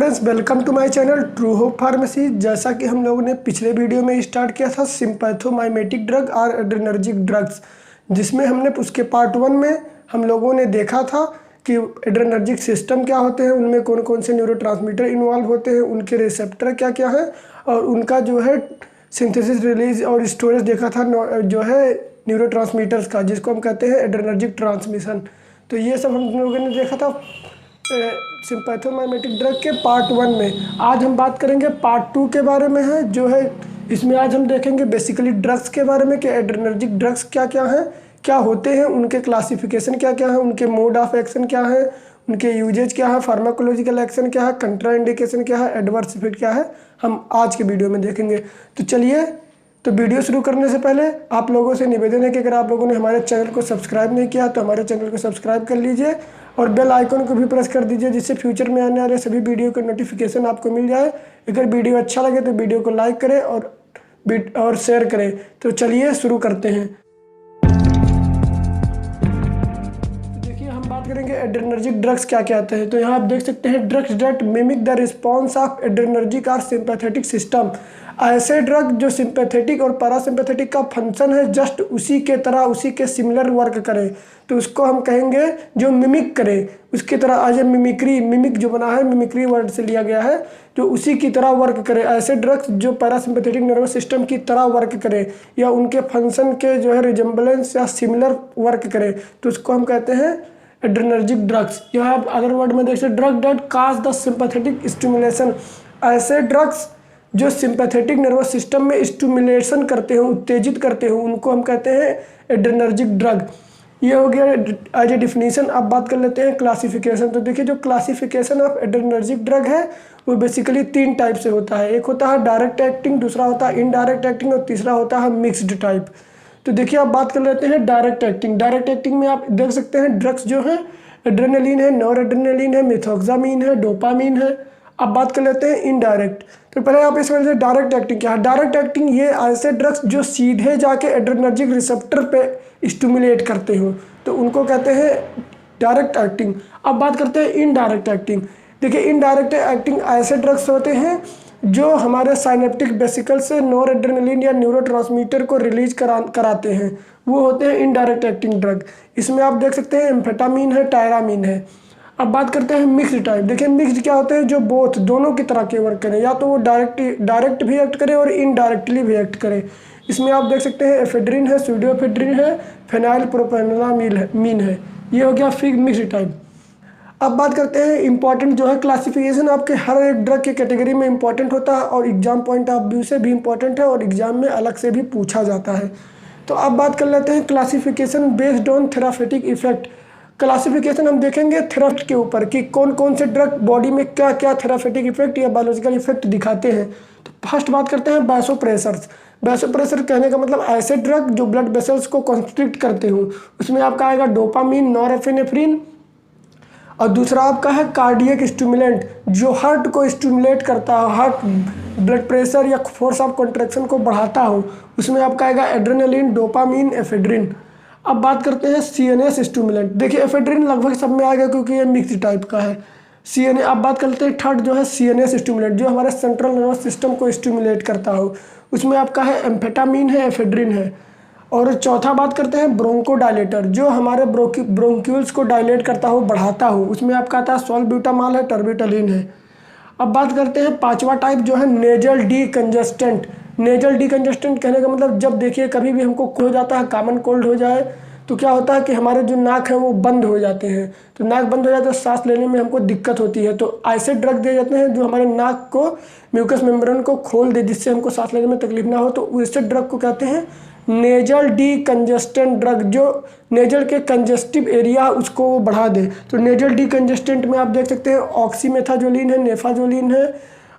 Friends, welcome to my channel true hope pharmacy. जैसा कि हम लोगों ने पिछले वीडियो में स्टार्ट किया था सिंपैथोमाइमेटिक ड्रग और एड्रेनर्जिक ड्रग्स, जिसमें हमने उसके पार्ट 1 में हम लोगों ने देखा था कि एड्रेनर्जिक सिस्टम क्या होते हैं, उनमें कौन कौन से न्यूरोट्रांसमीटर इन्वॉल्व होते हैं, उनके रिसेप्टर क्या क्या है और उनका जो है सिंथेसिस, रिलीज और स्टोरेज देखा था जो है न्यूरोट्रांसमीटर्स का, जिसको हम कहते हैं एड्रेनर्जिक ट्रांसमिशन। तो ये सब हम लोगों ने देखा था सिंपैथोमाइमेटिक ड्रग के पार्ट 1 में। आज हम बात करेंगे पार्ट 2 के बारे में है, जो है इसमें आज हम देखेंगे बेसिकली ड्रग्स के बारे में कि एड्रेनर्जिक ड्रग्स क्या क्या हैं, क्या होते हैं, उनके क्लासिफिकेशन क्या क्या है, उनके मोड ऑफ एक्शन क्या है, उनके यूजेज क्या है, फार्माकोलॉजिकल एक्शन क्या है, कंट्राइंडिकेशन क्या है, एडवर्स इफेक्ट क्या है, हम आज के वीडियो में देखेंगे। तो चलिए, तो वीडियो शुरू करने से पहले आप लोगों से निवेदन है कि अगर आप लोगों ने हमारे चैनल को सब्सक्राइब नहीं किया तो हमारे चैनल को सब्सक्राइब कर लीजिए और बेल आइकन को भी प्रेस कर दीजिए, जिससे फ्यूचर में आने वाले सभी वीडियो का नोटिफिकेशन आपको मिल जाए। अगर वीडियो अच्छा लगे तो वीडियो को लाइक करें और शेयर करें। तो चलिए शुरू करते हैं। करेंगे एड्रेनर्जिक ड्रग्स क्या क्या आते हैं। तो यहाँ आप देख सकते हैं drugs that mimic the response of adrenergic और सिंपैथेटिक सिस्टम। ऐसे ड्रग जो सिंपैथेटिक और पैरासिम्पैथेटिक का फंक्शन है जस्ट उसी के तरह, उसी के सिमिलर वर्क करे, तो उसको हम कहेंगे जो मिमिक करे, उसकी तरह एज ए मिमिक्री, मिमिक जो बना है मिमिक्री वर्ड से लिया गया है, जो उसी की तरह वर्क करे। ऐसे ड्रग्स जो पैरासिम्पैथेटिक नर्वस सिस्टम की तरह वर्क करे या उनके फंक्शन के जो है रिजेम्बलेंस या सिमिलर वर्क करे, तो उसको हम कहते हैं एड्रेनर्जिक ड्रग्स। यहाँ आप अदर वर्ड में देख सकते drug that cause the sympathetic stimulation. ऐसे ड्रग्स जो सिंपैथेटिक नर्वस सिस्टम में स्टिमुलेशन करते हो, उत्तेजित करते हो, उनको हम कहते हैं एड्रेनर्जिक ड्रग। ये हो गया एज ए डिफिनीशन। अब बात कर लेते हैं क्लासिफिकेशन। तो देखिए, जो क्लासिफिकेशन ऑफ एड्रेनर्जिक ड्रग है वो बेसिकली 3 टाइप से होता है। एक होता है डायरेक्ट एक्टिंग, दूसरा होता है इनडायरेक्ट एक्टिंग और तीसरा होता है मिक्स्ड टाइप। तो देखिए, आप बात कर लेते हैं डायरेक्ट एक्टिंग। डायरेक्ट एक्टिंग में आप देख सकते हैं ड्रग्स जो है एड्रेनलिन है, नॉरएड्रेनलिन है, मिथोक्सामिन है, डोपामिन है। अब बात कर लेते हैं इनडायरेक्ट। तो पहले आप इस वजह से डायरेक्ट एक्टिंग क्या है। डायरेक्ट एक्टिंग ये ऐसे ड्रग्स जो सीधे जाके एड्रेनर्जिक रिसेप्टर पे स्टिमुलेट करते हो, तो उनको कहते हैं डायरेक्ट एक्टिंग। अब बात करते हैं इनडायरेक्ट एक्टिंग। देखिए, इनडायरेक्ट एक्टिंग ऐसे ड्रग्स होते हैं जो हमारे साइनेप्टिक वेसिकल से नॉरएड्रेनलिन या न्यूरोट्रांसमीटर को रिलीज कराते हैं, वो होते हैं इनडायरेक्ट एक्टिंग ड्रग। इसमें आप देख सकते हैं एम्फेटामिन है, टायरामिन है। अब बात करते हैं मिक्स्ड टाइप। देखिए, मिक्स्ड क्या होते हैं, जो बोथ दोनों की तरह के वर्क करें, या तो वो डायरेक्ट भी एक्ट करे और इनडायरेक्टली भी एक्ट करे। इसमें आप देख सकते हैं एफेड्रिन है, स्यूडोएफेड्रिन है, फेनाइल प्रोपेनलामीन है। ये हो गया फिर मिक्स्ड टाइप। अब बात करते हैं इंपॉर्टेंट जो है क्लासिफिकेशन, आपके हर एक ड्रग के कैटेगरी में इंपॉर्टेंट होता है और एग्जाम पॉइंट ऑफ व्यू से भी इंपॉर्टेंट है और एग्जाम में अलग से भी पूछा जाता है। तो अब बात कर लेते हैं classification based on therapeutic effect. Classification हम देखेंगे थेरापी के ऊपर कि कौन कौन से ड्रग बॉडी में क्या क्या थेरापेटिक इफेक्ट या बायोलॉजिकल इफेक्ट दिखाते हैं। तो फर्स्ट बात करते हैं वैसोप्रेशर्स। वैसोप्रेशर कहने का मतलब ऐसे ड्रग जो ब्लड वेसल्स को कॉन्स्ट्रिक्ट करते हो। उसमें आपका आएगा डोपामिन, नॉरएपिनेफ्रिन, और दूसरा आपका है कार्डियक स्टिमुलेंट जो हार्ट को स्टिमुलेट करता हो, हार्ट ब्लड प्रेशर या फोर्स ऑफ कॉन्ट्रैक्शन को बढ़ाता हो। उसमें आपका आएगा एड्रेनलिन, डोपामिन, एफेड्रिन। अब बात करते हैं सीएनएस स्टिमुलेंट। देखिए, एफेड्रिन लगभग सब में आएगा क्योंकि ये मिक्स टाइप का है। सीएनए। अब बात करते हैं थर्ड जो है सीएनएस स्टिमुलेंट, जो हमारे सेंट्रल नर्वस सिस्टम को स्टिमुलेट करता हो। उसमें आपका है एम्फेटामिन है, एफेड्रिन है। और चौथा बात करते हैं ब्रोंकोडायलेटर, जो हमारे ब्रोंक्यूल्स को डायलेट करता हो, बढ़ाता हो। उसमें आपका आता है सॉल्ब्यूटामॉल है, टर्बिटलिन है। अब बात करते हैं पांचवा टाइप जो है नेजल डीकंजेस्टेंट। नेजल डीकंजेस्टेंट कहने का मतलब जब देखिए कभी भी हमको कोल्ड हो जाता है, कॉमन कोल्ड हो जाए, तो क्या होता है कि हमारे जो नाक है वो बंद हो जाते हैं। तो नाक बंद हो जाता है तो सांस लेने में हमको दिक्कत होती है। तो ऐसे ड्रग दिए जाते हैं जो हमारे नाक को, म्यूकस मेम्ब्रेन को खोल दे, जिससे हमको सांस लेने में तकलीफ ना हो। तो वैसे ड्रग को कहते हैं नेजल डीकंजेस्टेंट ड्रग, जो नेजल के कंजेस्टिव एरिया उसको वो बढ़ा दे। तो नेजल डीकंजेस्टेंट में आप देख सकते हैं ऑक्सीमेथाजोलिन है, नेफाजोलिन है,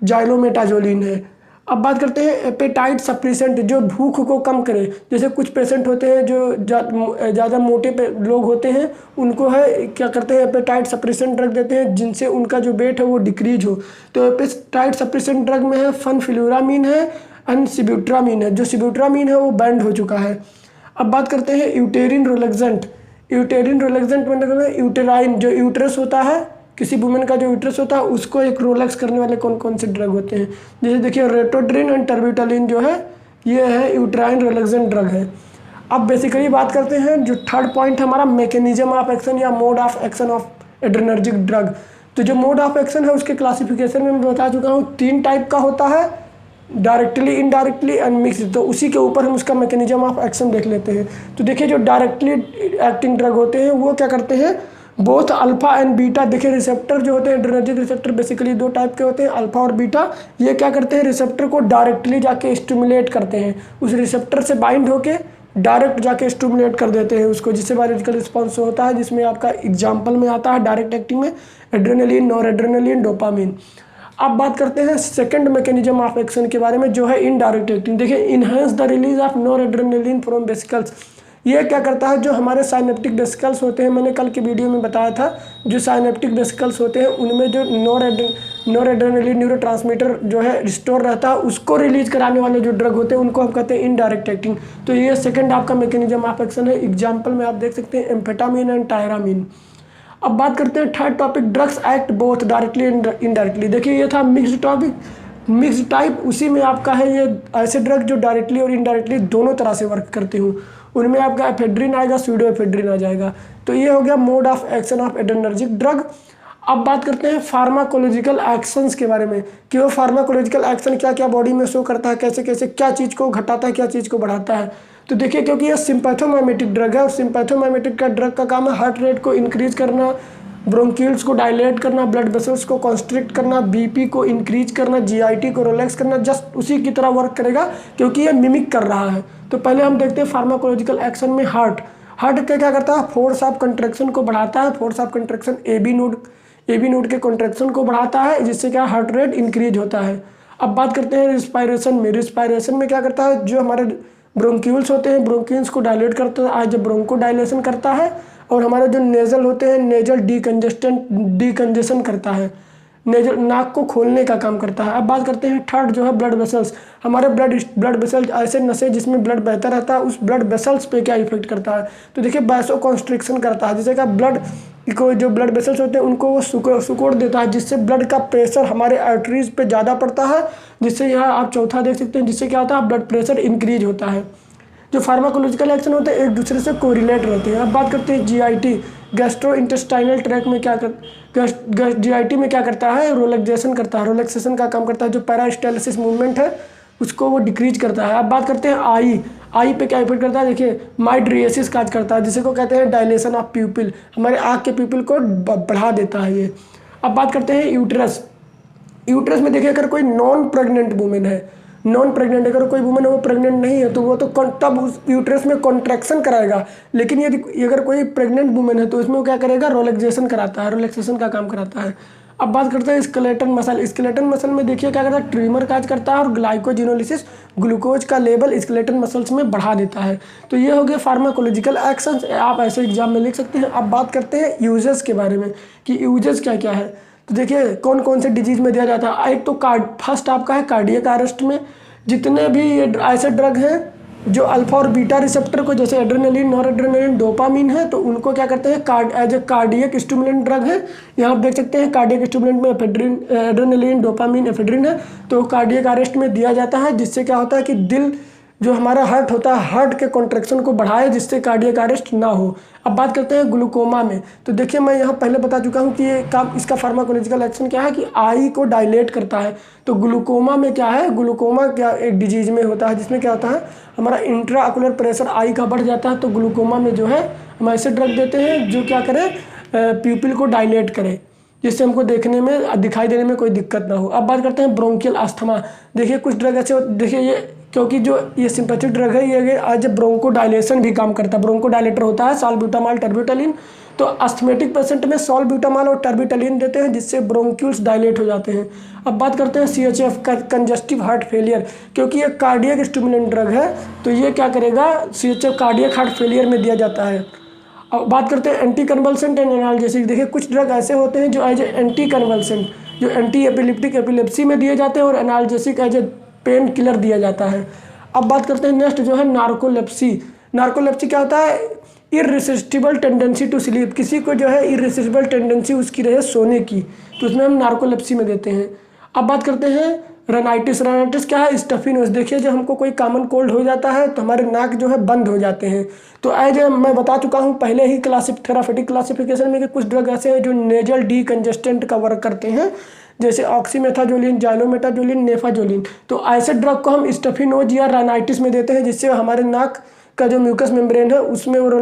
जाइलोमेटाजोलिन है। अब बात करते हैं एपेटाइट सप्रेसेंट, जो भूख को कम करे। जैसे कुछ पेशेंट होते हैं जो ज़्यादा मोटे लोग होते हैं, उनको है क्या करते हैं एपेटाइट सप्रेसेंट ड्रग देते हैं, जिनसे उनका जो वेट है वो डिक्रीज हो। तो एपेटाइट सप्रेसेंट ड्रग में है फनफिल्यूरामीन है, सिब्यूट्रामीन है। जो सिब्यूट्रामीन है वो बैंड हो चुका है। अब बात करते हैं यूटेरिन रिलैक्सेंट। यूटेरिन रिलैक्सेंट मतलब यूटेराइन, जो यूट्रस होता है किसी वुमेन का जो यूट्रस होता है उसको एक रिलैक्स करने वाले कौन कौन से ड्रग होते हैं। जैसे देखिए रेटोड्रिन एंड टर्बिटालिन जो है ये है यूट्राइन रिलैक्सेंट ड्रग है। अब बेसिकली बात करते हैं जो थर्ड पॉइंट है हमारा मैकेनिज्म ऑफ एक्शन या mode of action of adrenergic drug. तो जो मोड ऑफ एक्शन है उसके क्लासिफिकेशन में मैं बता चुका हूँ 3 टाइप का होता है, डायरेक्टली, इनडायरेक्टली एंड मिक्स। तो उसी के ऊपर हम उसका मैकेनिज्म ऑफ एक्शन देख लेते हैं। तो देखिए जो डायरेक्टली एक्टिंग ड्रग होते हैं वो क्या करते हैं, बोथ अल्फा एंड बीटा। देखिए रिसेप्टर जो होते हैं एड्रेनर्जिक रिसेप्टर बेसिकली 2 टाइप के होते हैं, अल्फा और बीटा। ये क्या करते हैं, रिसेप्टर को डायरेक्टली जाके स्टिमुलेट करते हैं, उस रिसेप्टर से बाइंड होके डायरेक्ट जाके स्टिमुलेट कर देते हैं उसको, जिससे बायोलॉजिकल रिस्पॉन्स होता है, जिसमें आपका एग्जाम्पल में आता है डायरेक्ट एक्टिंग में एड्रेनलिन, नॉर एड्रेनलिन, डोपामिन। अब बात करते हैं सेकंड मैकेनिज्म ऑफ एक्शन के बारे में जो है इनडायरेक्ट एक्टिंग। देखिए enhance the release of nor adrenaline from vesicles. ये क्या करता है, जो हमारे साइनेप्टिक वेसिकल्स होते हैं, मैंने कल के वीडियो में बताया था, जो साइनेप्टिक वेसिकल्स होते हैं उनमें जो नॉर एड्रेनलिन न्यूरोट्रांसमीटर जो है रिस्टोर रहता है, उसको रिलीज कराने वाले जो ड्रग होते हैं उनको हम कहते हैं इनडायरेक्ट एक्टिंग। तो ये सेकंड आपका मैकेनिज्म ऑफ एक्शन है। एग्जाम्पल में आप देख सकते हैं एम्फेटामिन एंड टायरामिन। अब बात करते हैं third topic, drugs act both directly and indirectly. देखिए ये था मिक्स्ड टॉपिक, मिक्स्ड टाइप, उसी में आपका है ये ऐसे ड्रग जो डायरेक्टली और इनडायरेक्टली दोनों तरह से वर्क करते हो। उनमें आपका एफेड्रिन आएगा, स्यूडो एफेड्रिन आ जाएगा। तो ये हो गया mode of action of adrenergic drug. अब बात करते हैं फार्माकोलॉजिकल एक्शंस के बारे में कि वो फार्माकोलॉजिकल एक्शन क्या क्या बॉडी में शो करता है, कैसे कैसे क्या चीज़ को घटाता है, क्या चीज़ को बढ़ाता है। तो देखिए क्योंकि ये सिंपैथोमाइमेटिक ड्रग है और सिंपैथोमाइमेटिक का ड्रग का काम है हार्ट रेट को इंक्रीज करना, ब्रोंकिल्स को डायलेट करना, ब्लड वेसल्स को कॉन्स्ट्रिक्ट करना, बीपी को इंक्रीज करना, जीआईटी को रिलैक्स करना। जस्ट उसी की तरह वर्क करेगा क्योंकि ये मिमिक कर रहा है। तो पहले हम देखते हैं फार्माकोलॉजिकल एक्शन में हार्ट क्या करता है, फोर्स ऑफ कंट्रैक्शन को बढ़ाता है। Force of contraction AV node के कंट्रैक्शन को बढ़ाता है, जिससे क्या हार्ट रेट इंक्रीज होता है। अब बात करते हैं रिस्पायरेशन में क्या करता है, जो हमारे ब्रोंक्यूल्स होते हैं ब्रोंक्यूल्स को डायलेट करता है, जब ब्रोंको डायलेशन करता है, और हमारे जो नेजल होते हैं नेजल डीकंजेशन करता है, नेजल नाक को खोलने का काम करता है। अब बात करते हैं थर्ड जो है ब्लड वेसल्स। हमारे ब्लड वेसल्स ऐसे नसें जिसमें ब्लड बहता रहता है, उस ब्लड वेसल्स पे क्या इफेक्ट करता है। तो देखिए वैसो कॉन्स्ट्रिक्शन करता है, जैसे कि ब्लड को जो ब्लड वेसल्स होते हैं उनको वो सुकोड़ देता है, जिससे ब्लड का प्रेशर हमारे आर्टरीज पे ज़्यादा पड़ता है, जिससे यहाँ आप चौथा देख सकते हैं, जिससे क्या होता है ब्लड प्रेशर इंक्रीज होता है। जो फार्माकोलॉजिकल एक्शन होते हैं एक दूसरे से कोरिलेट रहते हैं। अब बात करते हैं जीआईटी, गैस्ट्रो इंटेस्टाइनल ट्रैक में जीआईटी में क्या करता है, रिलैक्सेशन करता है, रिलैक्सेशन का काम करता है। जो पैरास्टालसिस मूवमेंट है उसको वो डिक्रीज करता है। अब बात करते हैं आई पे क्या इफेक्ट करता है, देखिए माइड्रिएसिस काज करता है, जिसे को कहते हैं डायलेशन ऑफ प्यूपिल, हमारे आँख के प्यूपिल को बढ़ा देता है ये। अब बात करते हैं यूट्रस में देखिए अगर कोई नॉन प्रेग्नेंट वुमेन है, अगर कोई वुमेन है वो प्रेग्नेंट नहीं है तो वो तो तब उस यूट्रस में कॉन्ट्रैक्शन कराएगा। लेकिन यदि अगर कोई प्रेग्नेंट वुमेन है तो इसमें वो क्या करेगा, रिलैक्सेशन कराता है, रिलैक्सेशन का काम कराता है। अब बात करते हैं स्केलेटन मसल में देखिए क्या करता है, ट्रिमर काज करता है और ग्लाइकोजिनोलिसिस ग्लूकोज का लेवल स्केलेटन मसल्स में बढ़ा देता है। तो ये हो गया फार्माकोलॉजिकल एक्शंस, आप ऐसे एग्जाम में लिख सकते हैं। अब बात करते हैं यूजेस के बारे में कि यूजेस क्या क्या है। तो देखिए कौन कौन से डिजीज में दिया जाता है। एक तो फर्स्ट आपका है कार्डियक अरेस्ट में। जितने भी ये ऐसे ड्रग हैं जो अल्फा और बीटा रिसेप्टर को, जैसे एड्रेनलिन, नॉर एड्रेनलिन, डोपामिन है, तो उनको क्या करते हैं as a cardiac stimulant drug है। यहाँ आप देख सकते हैं कार्डियक स्टिमुलेंट में एड्रेनलिन, डोपामिन, एफेड्रिन है, तो कार्डियक अरेस्ट में दिया जाता है, जिससे क्या होता है कि दिल जो हमारा हार्ट होता है हार्ट के कॉन्ट्रैक्शन को बढ़ाए, जिससे कार्डियक अरेस्ट ना हो। अब बात करते हैं ग्लूकोमा में। तो देखिए मैं यहाँ पहले बता चुका हूँ कि ये काम, इसका फार्माकोलॉजिकल एक्शन क्या है कि आई को डायलेट करता है। तो ग्लूकोमा में क्या है, ग्लूकोमा क्या एक डिजीज में होता है जिसमें क्या होता है हमारा इंट्राऑक्यूलर प्रेशर आई का बढ़ जाता है। तो ग्लूकोमा में जो है हम ऐसे ड्रग देते हैं जो क्या करे, प्यूपिल को डायलेट करे, जिससे हमको देखने में दिखाई देने में कोई दिक्कत ना हो। अब बात करते हैं ब्रोंकियल अस्थमा। देखिए कुछ ड्रग ऐसे, देखिए ये क्योंकि जो ये सिंपैथिक ड्रग है ये आज ब्रोंको डायलेशन भी काम करता है, ब्रोंको डायलेटर होता है सॉल्ब्यूटामॉल, टर्बिटालिन। तो अस्थमेटिक पेशेंट में सॉल्ब्यूटामॉल और टर्बिटालिन देते हैं, जिससे ब्रोंक्यूल्स डायलेट हो जाते हैं। अब बात करते हैं CHF कंजस्टिव हार्ट फेलियर, क्योंकि ये कार्डियक स्टिमुलेंट ड्रग है तो ये क्या करेगा, CHF कार्डियक हार्ट फेलियर में दिया जाता है। अब बात करते हैं एंटी कन्वल्सेंट एंड एनाल्जेसिक। देखिए कुछ ड्रग ऐसे होते हैं जो एज ए एंटी कन्वल्सेंट, जो एंटी एपिलिप्टिक एपिलेप्सी में दिए जाते हैं, और analgesic as a painkiller दिया जाता है। अब बात करते हैं नेक्स्ट जो है नार्कोलेप्सी क्या होता है, इररेसिस्टिबल टेंडेंसी टू स्लीप, किसी को जो है इररेसिस्टिबल टेंडेंसी उसकी रहे सोने की, तो उसमें हम नार्कोलेप्सी में देते हैं। अब बात करते हैं रनाइटिस। रनाइटिस क्या है? Stuffy nose. देखिए जब हमको कोई कॉमन कोल्ड हो जाता है तो हमारे नाक जो है बंद हो जाते हैं। तो एज मैं बता चुका हूँ पहले ही थेरापेटिक क्लासिफिकेशन में कि कुछ ड्रग ऐसे हैं जो नेजल डीकंजेस्टेंट का वर्क करते हैं, जैसे ऑक्सीमेथाजोलिन, जाइलोमेटाजोलिन, नेफाजोलिन। तो ऐसे ड्रग को हम स्टफी नोज या रनाइटिस में देते हैं, जिससे हमारे नाक का जो म्यूकस मेम्ब्रेन है उसमें वो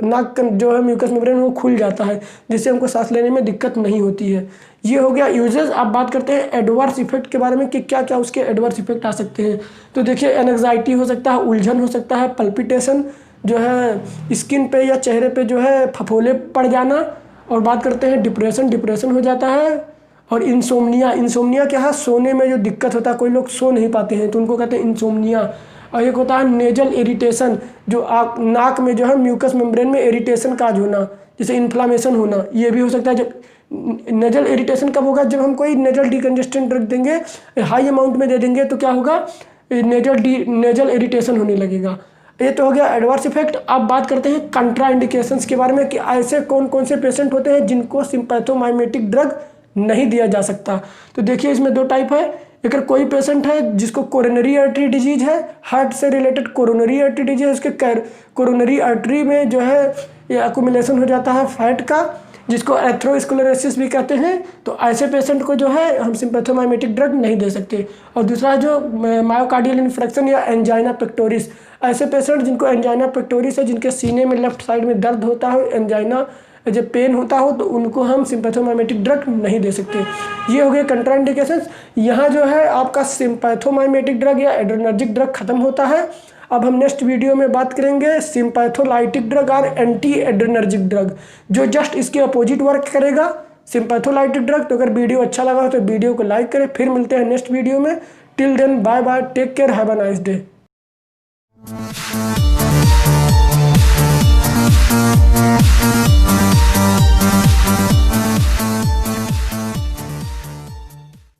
नाक का जो है म्यूकस मेम्ब्रेन वो खुल जाता है, जिससे हमको सांस लेने में दिक्कत नहीं होती है। ये हो गया यूजेस। अब बात करते हैं एडवर्स इफेक्ट के बारे में कि क्या क्या उसके एडवर्स इफेक्ट आ सकते हैं। तो देखिए एनग्जाइटी हो सकता है, उलझन हो सकता है, पल्पिटेशन जो है स्किन पे या चेहरे पे जो है फफोले पड़ जाना। और बात करते हैं डिप्रेशन हो जाता है। और इंसोम्निया क्या है? सोने में जो दिक्कत होता है, कोई लोग सो नहीं पाते हैं तो उनको कहते हैं इंसोम्निया। और एक होता है नेजल इरिटेशन, जो नाक में जो है म्यूकस मेम्ब्रेन में इरिटेशन काज होना, जैसे इन्फ्लामेशन होना, ये भी हो सकता है। जब नेजल इरिटेशन कब होगा? जब हम कोई नेजल डिकंजेस्टेंट ड्रग देंगे, हाई अमाउंट में दे देंगे तो क्या होगा? नेजल इरिटेशन होने लगेगा। ये तो हो गया एडवर्स इफेक्ट। अब बात करते हैं कंट्राइंडिकेशंस के बारे में कि ऐसे कौन कौन से पेशेंट होते हैं जिनको सिम्पैथोमाइमेटिक ड्रग नहीं दिया जा सकता। तो देखिए इसमें दो टाइप है। अगर कोई पेशेंट है जिसको कोरोनरी आर्टरी डिजीज है, हार्ट से रिलेटेड कोरोनरी आर्टरी डिजीज है, उसके कोरोनरी आर्टरी में जो है ये एक्युमुलेशन हो जाता है फैट का, जिसको एथेरोस्क्लेरोसिस भी कहते हैं, तो ऐसे पेशेंट को जो है हम सिम्पैथोमाइमेटिक ड्रग नहीं दे सकते। और दूसरा जो मायोकार्डियल इन्फ्रेक्शन या एंजाइना पेक्टोरिस, ऐसे पेशेंट जिनको एंजाइना पेक्टोरिस है, जिनके सीने में लेफ्ट साइड में दर्द होता है, एंजाइना जब पेन होता हो, तो उनको हम सिम्पैथोमाइमेटिक ड्रग नहीं दे सकते। ये हो गए कंट्राइंडिकेशंस। यहाँ जो है आपका सिम्पैथोमाइमेटिक ड्रग या एड्रेनर्जिक ड्रग खत्म होता है। अब हम नेक्स्ट वीडियो में बात करेंगे सिम्पैथोलाइटिक ड्रग और एंटी एड्रेनर्जिक ड्रग, जो जस्ट इसके अपोजिट वर्क करेगा, सिम्पैथोलाइटिक ड्रग। तो अगर वीडियो अच्छा लगा हो तो वीडियो को लाइक करें। फिर मिलते हैं नेक्स्ट वीडियो में। Till then bye bye, take care, have a nice day.